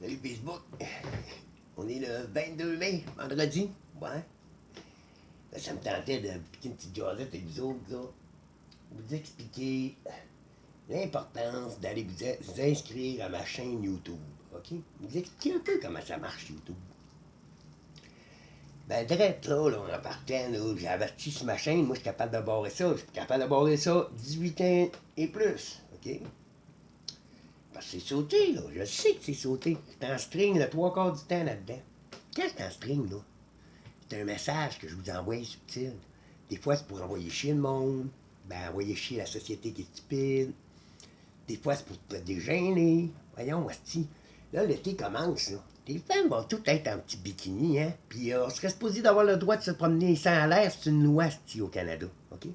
Salut Facebook. On est le 22 mai, vendredi. Ouais. Ben, ça me tentait de piquer une petite jasette avec vous autres, là. Vous expliquer l'importance d'aller vous inscrire à ma chaîne YouTube. OK? Vous expliquer un peu comment ça marche, YouTube. Ben, direct là, en partant, là, j'ai averti sur ma chaîne, moi, je suis capable de barrer ça. Je suis capable de barrer ça 18 ans et plus. OK? Parce que c'est sauté, là. Je sais que c'est sauté. C'est en string le 3/4 du temps là-dedans. Qu'est-ce que c'est en string, là? C'est un message que je vous envoie subtil. Des fois, c'est pour envoyer chier le monde. Ben, envoyer chier la société qui est stupide. Des fois, c'est pour te dégêner. Voyons, hostie. Là, l'été commence, là. Les femmes vont toutes être en petit bikini, hein. Puis on serait supposé d'avoir le droit de se promener sans l'air. C'est une loi, hostie, au Canada. OK?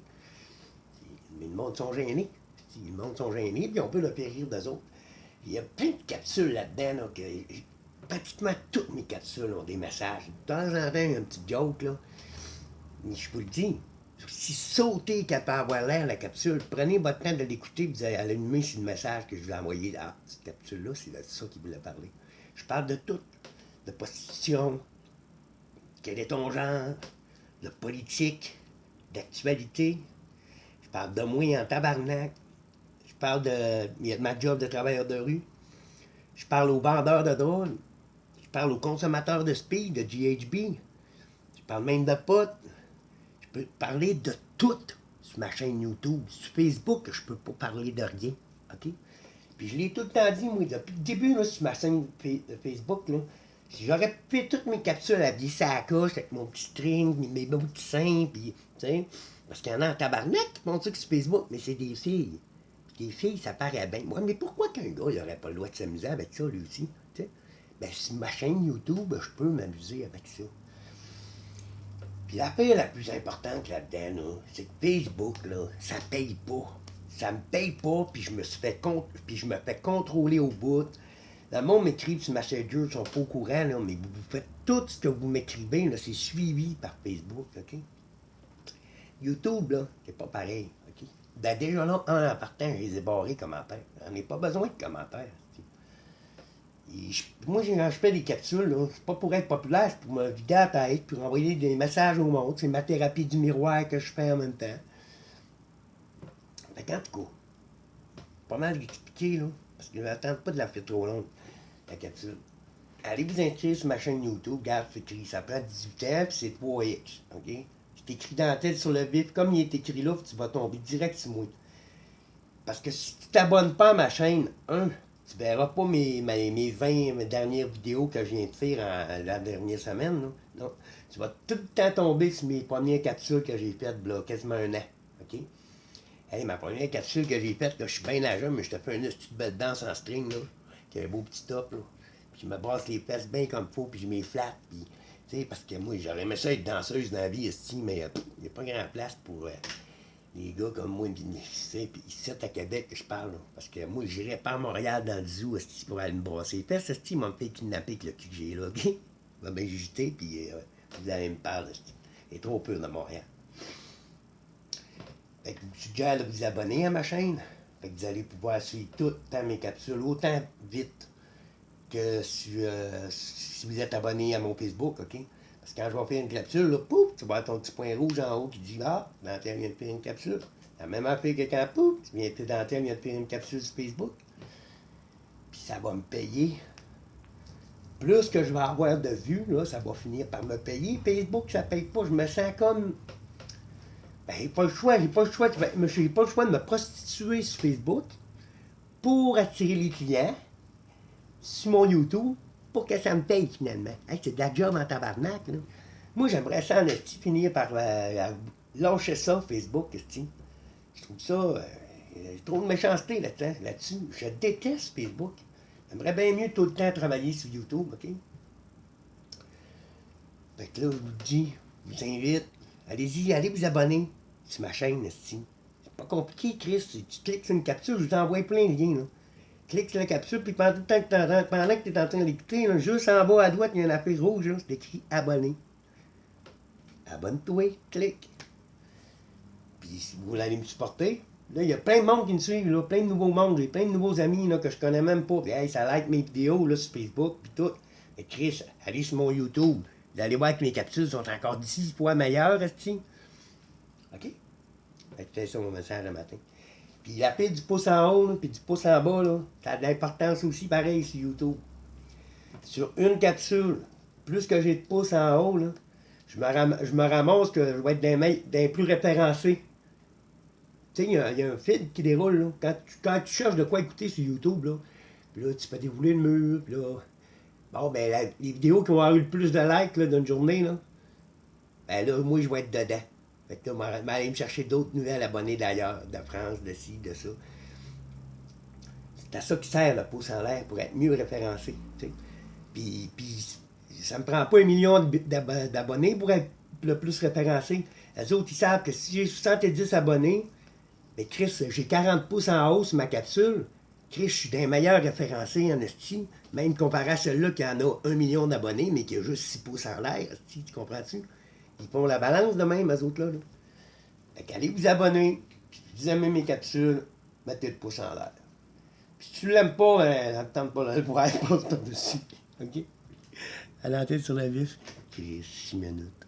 Mais le monde sont gênés. Le monde sont gênés, puis on peut le périr d'eux autres. Il y a plein de capsules là-dedans, là, que pratiquement toutes mes capsules ont des messages. De temps en temps, il y a un petit joke, là. Mais je vous le dis, si sauter qu'elle peut avoir l'air, la capsule, prenez votre temps de l'écouter, vous allez allumer sur le message que je vous ai envoyé. Ah, cette capsule-là, c'est de ça qu'il voulait parler. Je parle de tout. De prostitution, quel est ton genre, de politique, d'actualité. Je parle de moi en tabarnak. Je parle de ma job de travailleur de rue. Je parle aux vendeurs de drogue. Je parle aux consommateurs de speed, de GHB. Je parle même de potes. Je peux parler de tout sur ma chaîne YouTube. Sur Facebook, je peux pas parler de rien. OK? Puis je l'ai tout le temps dit, moi, depuis le début, là, sur ma chaîne Facebook, là, si j'aurais fait toutes mes capsules à visser à la coche avec mon petit string, mes beaux petits seins, puis, tu sais, parce qu'il y en a en tabarnak qui font ça sur Facebook, mais c'est des filles. Puis des filles, ça paraît bien. Moi, mais pourquoi qu'un gars, il aurait pas le droit de s'amuser avec ça, lui aussi? Tu sais? Ben, sur ma chaîne YouTube, je peux m'amuser avec ça. Puis l'affaire la plus importante là-dedans, là, c'est que Facebook, là, ça paye pas. Ça me paye pas, puis je me fais contrôler au bout. Le monde m'écrit sur Messenger, ils sont pas au courant, là, mais vous faites tout ce que vous m'écrivez, là, c'est suivi par Facebook, OK? YouTube, là, c'est pas pareil, OK? Ben déjà là, en partant, je les ai barrés commentaires. J'en ai pas besoin de commentaires. Moi, quand je fais des capsules, là, c'est pas pour être populaire, c'est pour me vider la tête, pour envoyer des messages au monde. C'est ma thérapie du miroir que je fais en même temps. Fait qu'en tout cas, pas mal d'expliquer, là, parce que je n'attends pas de la faire trop longue, la capsule. Allez vous inscrire sur ma chaîne YouTube, regarde, c'est écrit, ça prend 18 ans, puis c'est 3X, OK? C'est écrit dans la tête sur le vif, comme il est écrit là, tu vas tomber direct sur moi. Parce que si tu t'abonnes pas à ma chaîne, tu verras pas mes 20 dernières vidéos que je viens de faire la dernière semaine. Là. Non. Tu vas tout le temps tomber sur mes premières capsules que j'ai faites, là, quasiment un an. OK? Hey, ma première capsule que j'ai faite, là, je suis bien âgé, mais je te fais une petite belle danse en string, là, qui a un beau petit top, là. Puis je me brasse les fesses bien comme il faut, puis je m'éflate, puis, tu sais, parce que moi, j'aurais aimé ça être danseuse dans la vie, mais il n'y a pas grand place pour les gars comme moi, puis ici à Québec que je parle, là, parce que moi, j'irais pas à Montréal dans le zoo pour aller me brasser les fesses, ils m'ont fait kidnapper avec le cul que j'ai là, OK? Il va bien juger, puis vous allez me parler, il est trop pur de Montréal. Fait que je vous suggère de vous abonner à ma chaîne. Fait que vous allez pouvoir suivre toutes mes capsules autant vite que si vous êtes abonné à mon Facebook, OK? Parce que quand je vais faire une capsule, là, pouf, tu vas avoir ton petit point rouge en haut qui dit ah, Dantelle vient de faire une capsule. La même affaire que quand pouf, Dantelle vient de faire une capsule sur Facebook. Puis ça va me payer. Plus que je vais avoir de vues, là, ça va finir par me payer. Facebook, ça paye pas. Je me sens comme. Ben, j'ai pas le choix, j'ai pas le choix de me prostituer sur Facebook pour attirer les clients sur mon YouTube pour que ça me paye finalement. Hey, c'est de la job en tabarnak, là. Moi, j'aimerais ça en esti finir par lâcher ça, Facebook, esti. Je trouve ça. Trop de méchanceté là-dessus. Je déteste Facebook. J'aimerais bien mieux tout le temps travailler sur YouTube, OK? Fait que là, je vous dis, je vous invite, allez-y, allez vous abonner sur ma chaîne, esti. C'est pas compliqué, Chris. Tu cliques sur une capsule, je vous envoie plein de liens, là. Clique sur la capsule, puis pendant que tu es en train de l'écouter, juste en bas à droite, il y a une affaire rouge, là, c'est écrit abonner. Abonne-toi, clique. Puis si vous voulez aller me supporter, Là, il y a plein de monde qui me suivent, là, plein de nouveaux mondes. J'ai plein de nouveaux amis là, que je connais même pas. Puis, hey, ça like mes vidéos là, sur Facebook, puis tout. Mais Chris, allez sur mon YouTube. Vous allez voir que mes capsules sont encore 10 fois meilleures, esti. OK? Fait que c'était ça mon message le matin. Puis la paix du pouce en haut, là, puis du pouce en bas, là, ça a de l'importance aussi pareil sur YouTube. Sur une capsule, plus que j'ai de pouces en haut, là, je me ramasse que je vais être d'un plus référencé. Tu sais, il y a un feed qui déroule, là. Quand tu cherches de quoi écouter sur YouTube, là, puis là, tu peux dérouler le mur, puis là... Bon, ben, les vidéos qui vont avoir eu le plus de likes, là, d'une journée, là, ben là, moi, je vais être dedans. Fait que là, je vais aller me chercher d'autres nouvelles abonnés d'ailleurs, de France, de ci, de ça. C'est à ça qui sert le pouce en l'air, pour être mieux référencé, tu sais. Puis ça me prend pas 1 million d'abonnés pour être le plus référencé. Les autres, ils savent que si j'ai 70 abonnés, mais Chris, j'ai 40 pouces en haut sur ma capsule. Chris, je suis d'un meilleur référencé en esti, même comparé à celui-là qui en a 1 million d'abonnés, mais qui a juste 6 pouces en l'air, esti, tu comprends-tu? Ils font la balance de même, eux autres-là. Là. Fait qu'allez vous abonner, puis si vous aimez mes capsules, mettez le pouce en l'air. Puis si tu l'aimes pas, ben, ça ne tente pas de le voir, passe par-dessus. OK? À l'antenne sur la vif, j'ai 6 minutes.